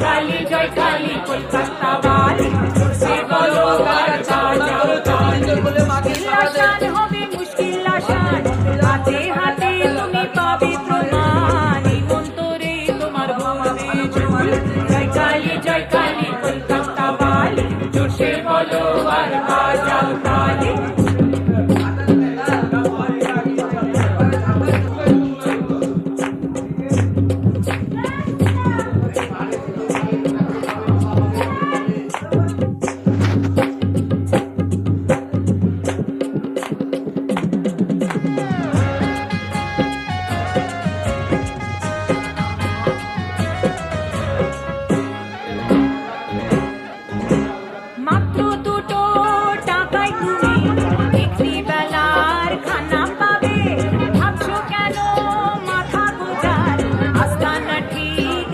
জয় কালী কলকাতা বালি সে বলো গাছা যাও তালি আসান হবে মুশকিল আসান হাতে হাতে তুমি পাবে প্রমাণ এই মন্তরে তোমার বলবে জয় কালী কলকাতা বালি জোশে বলো আর বাজাও তালি মাত্র দুটো টাকায় তুমি একটি বেলার খানা পাবে ভাবছো কেন মাথা গোজার আস্তানা ঠিক